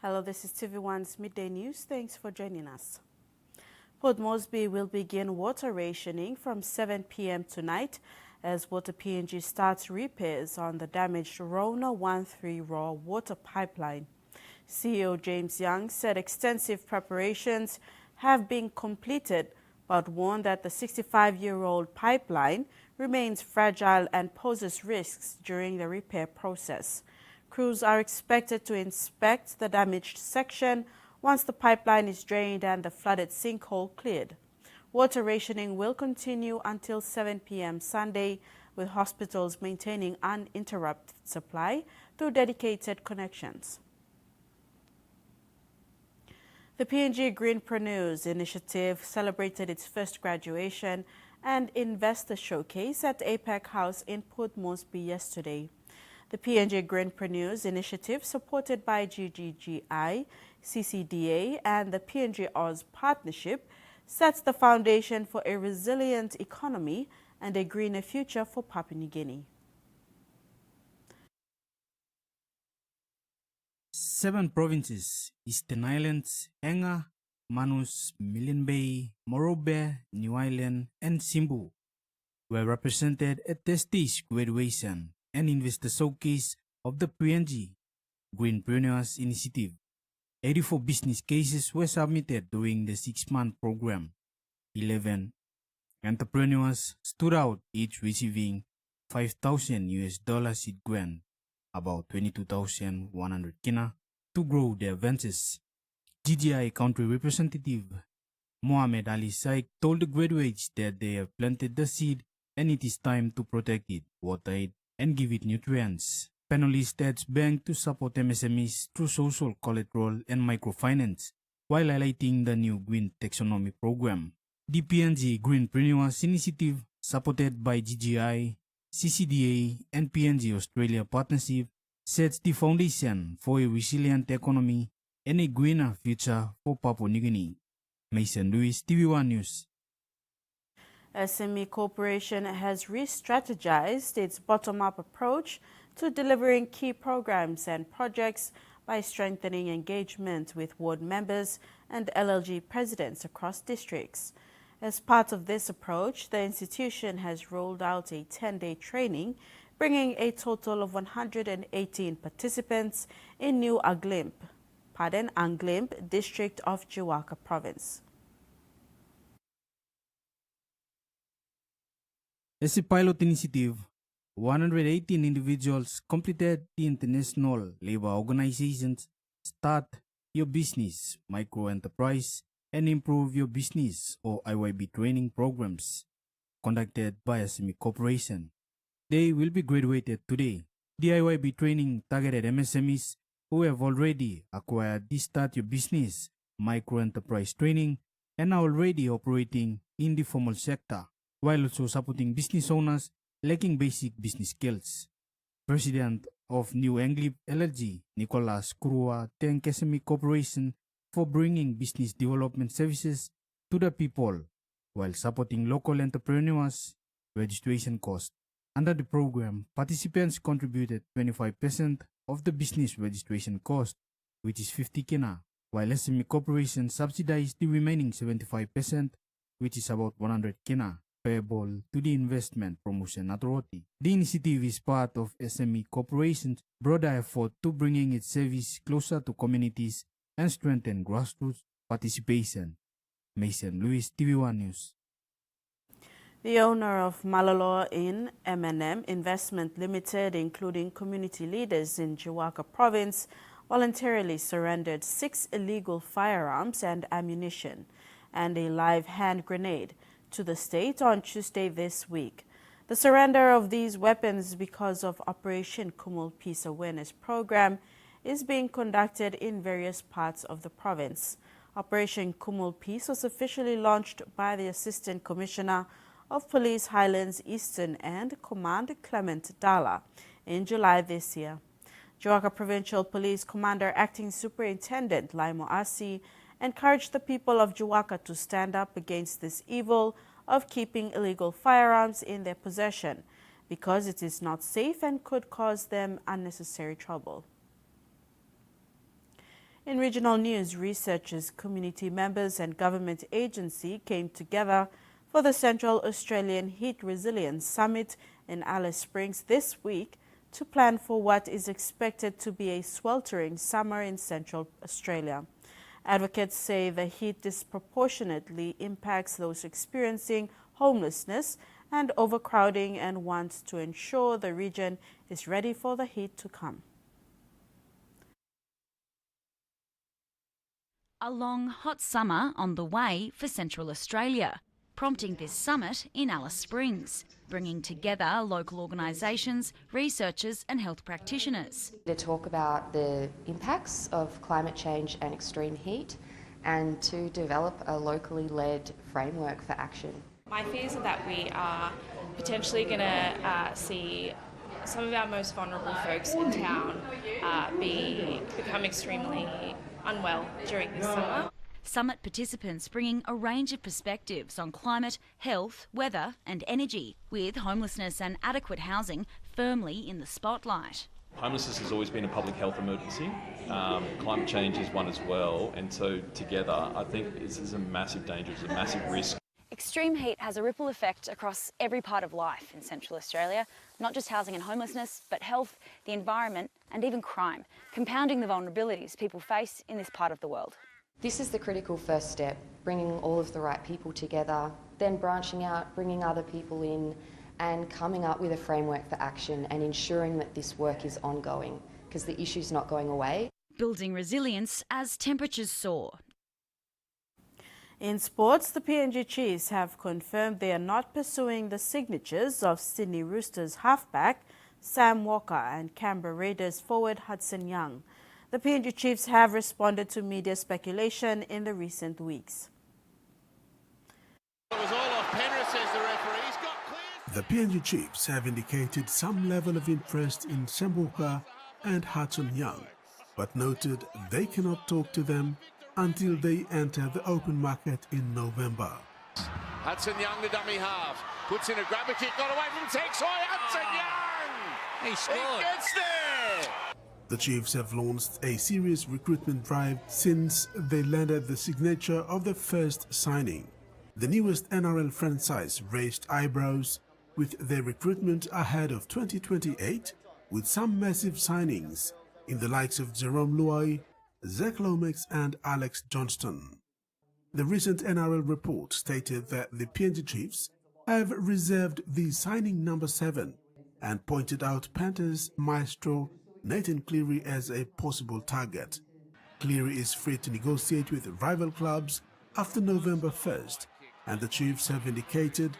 Hello, this is TVWAN's Midday News. Thanks for joining us. Port Moresby will begin water rationing from 7 p.m. tonight as Water PNG starts repairs on the damaged Rona 13 raw water pipeline. CEO James Young said extensive preparations have been completed, but warned that the 65-year-old pipeline remains fragile and poses risks during the repair process. Crews are expected to inspect the damaged section once the pipeline is drained and the flooded sinkhole cleared. Water rationing will continue until 7 p.m. Sunday, with hospitals maintaining uninterrupted supply through dedicated connections. The PNG Greenpreneurs initiative celebrated its first graduation and investor showcase at APEC House in Port Moresby yesterday. The PNG Greenpreneurs initiative, supported by GGGI, CCDA, and the PNG Oz partnership, sets the foundation for a resilient economy and a greener future for Papua New Guinea. 7 provinces, Eastern Islands, Enga, Manus, Milne Bay, Morobe, New Island, and Simbu, were represented at the stage graduation and investor showcase of the PNG Greenpreneurs initiative. 84 business cases were submitted during the 6-month program. 11 entrepreneurs stood out, each receiving $5,000 seed grant, about 22,100 kina, to grow their ventures. GGI country representative Mohamed Ali Saik told the graduates that they have planted the seed and it is time to protect it, water it, and give it nutrients. Panelists urged banks to support MSMEs through social collateral and microfinance, while highlighting the new Green Taxonomy program. The PNG Greenpreneurs initiative, supported by GGI, CCDA, and PNG Australia partnership, sets the foundation for a resilient economy and a greener future for Papua New Guinea. Mason Lewis, TVWAN News. SME Corporation has re-strategized its bottom-up approach to delivering key programs and projects by strengthening engagement with ward members and LLG presidents across districts. As part of this approach, the institution has rolled out a 10-day training, bringing a total of 118 participants in New Anglimp district of Jiwaka province. As a pilot initiative, 118 individuals completed the International Labour Organization's Start Your Business, Micro-Enterprise, and Improve Your Business or IYB training programs conducted by SME Corporation. They will be graduated today. The IYB training targeted MSMEs who have already acquired the Start Your Business, Micro-Enterprise training and are already operating in the formal sector, while also supporting business owners lacking basic business skills. President of New Anglimp LLG, Nicholas Kurua, thanked SME Corporation for bringing business development services to the people while supporting local entrepreneurs' registration costs. Under the program, participants contributed 25% of the business registration cost, which is 50 kina, while SME Corporation subsidized the remaining 75%, which is about 100 kina, payable to the Investment Promotion Authority. The initiative is part of SME Corporation's broader effort to bringing its service closer to communities and strengthen grassroots participation. Mason Lewis, TVWAN News. The owner of Malolo in M&M Investment Limited, including community leaders in Jiwaka province, voluntarily surrendered 6 illegal firearms and ammunition and a live hand grenade to the state on Tuesday this week. The surrender of these weapons, because of Operation Kumul Peace Awareness Program, is being conducted in various parts of the province. Operation Kumul Peace was officially launched by the Assistant Commissioner of Police Highlands Eastern and Command Clement Dala in July this year. Jiwaka Provincial Police Commander Acting Superintendent Laimo Asi encouraged the people of Jiwaka to stand up against this evil of keeping illegal firearms in their possession because it is not safe and could cause them unnecessary trouble. In regional news, researchers, community members and government agency came together for the Central Australian Heat Resilience Summit in Alice Springs this week to plan for what is expected to be a sweltering summer in Central Australia. Advocates say the heat disproportionately impacts those experiencing homelessness and overcrowding and want to ensure the region is ready for the heat to come. A long, hot summer on the way for Central Australia, prompting this summit in Alice Springs, bringing together local organisations, researchers and health practitioners. To talk about the impacts of climate change and extreme heat and to develop a locally led framework for action. My fears are that we are potentially going to see some of our most vulnerable folks in town become extremely unwell during this summer. Summit participants bringing a range of perspectives on climate, health, weather and energy, with homelessness and adequate housing firmly in the spotlight. Homelessness has always been a public health emergency. Climate change is one as well, and so together I think this is a massive danger, it's a massive risk. Extreme heat has a ripple effect across every part of life in Central Australia, not just housing and homelessness, but health, the environment and even crime, compounding the vulnerabilities people face in this part of the world. This is the critical first step, bringing all of the right people together, then branching out, bringing other people in and coming up with a framework for action and ensuring that this work is ongoing, because the issue's not going away. Building resilience as temperatures soar. In sports, the PNG Chiefs have confirmed they are not pursuing the signatures of Sydney Roosters halfback Sam Walker and Canberra Raiders forward Hudson Young. The PNG Chiefs have responded to media speculation in the recent weeks. It was all off Penrith, says the referee. He's got clear. The PNG Chiefs have indicated some level of interest in Sam Walker and Hudson Young, but noted they cannot talk to them until they enter the open market in November. Hudson Young, the dummy half, puts in a grabber kick, got away from Tex Hoy. Hudson Young! He scored. He gets there! The Chiefs have launched a serious recruitment drive since they landed the signature of the first signing. The newest NRL franchise raised eyebrows with their recruitment ahead of 2028, with some massive signings in the likes of Jerome Luai, Zach Lomax and Alex Johnston. The recent NRL report stated that the PNG Chiefs have reserved the signing number 7 and pointed out Panthers maestro Nathan Cleary as a possible target. Cleary is free to negotiate with rival clubs after November 1st, and the Chiefs have indicated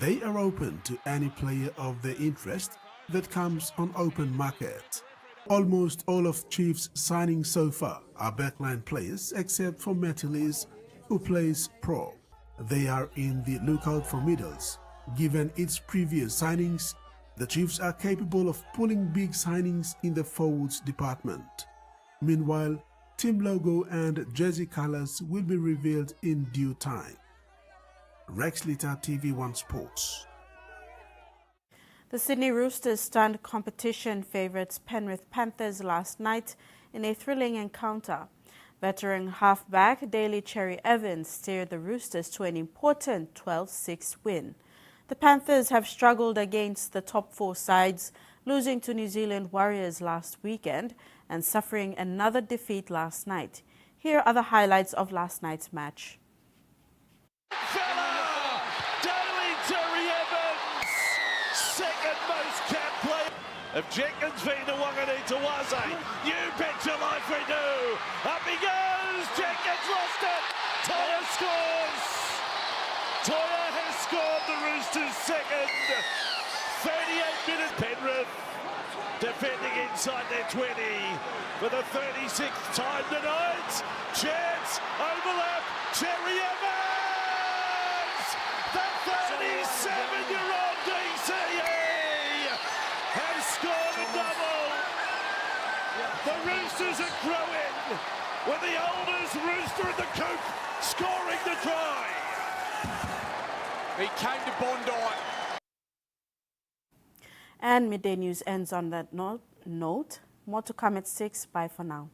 they are open to any player of their interest that comes on open market. Almost all of Chiefs' signings so far are backline players except for Matthew, who plays pro. They are in the lookout for middles. Given its previous signings, the Chiefs are capable of pulling big signings in the forwards department. Meanwhile, team logo and jersey colors will be revealed in due time. Rex Litter, TVWAN Sports. The Sydney Roosters stunned competition favourites Penrith Panthers last night in a thrilling encounter. Veteran halfback Daly Cherry Evans steered the Roosters to an important 12-6 win. The Panthers have struggled against the top 4 sides, losing to New Zealand Warriors last weekend and suffering another defeat last night. Here are the highlights of last night's match. Of Jenkins v. Nwangani Tawaze. You bet your life we do. Up he goes. Jenkins lost it. Toya scores. Toya has scored the Roosters' second. 38-minute Penrith defending inside their 20 for the 36th time tonight. Chance, overlap, Cherry Evans. The 37-year-old DCE has scored a double. The Roosters are growing with the oldest rooster in the coop scoring the try. He came to Bondi. And Midday News ends on that note. More to come at 6. Bye for now.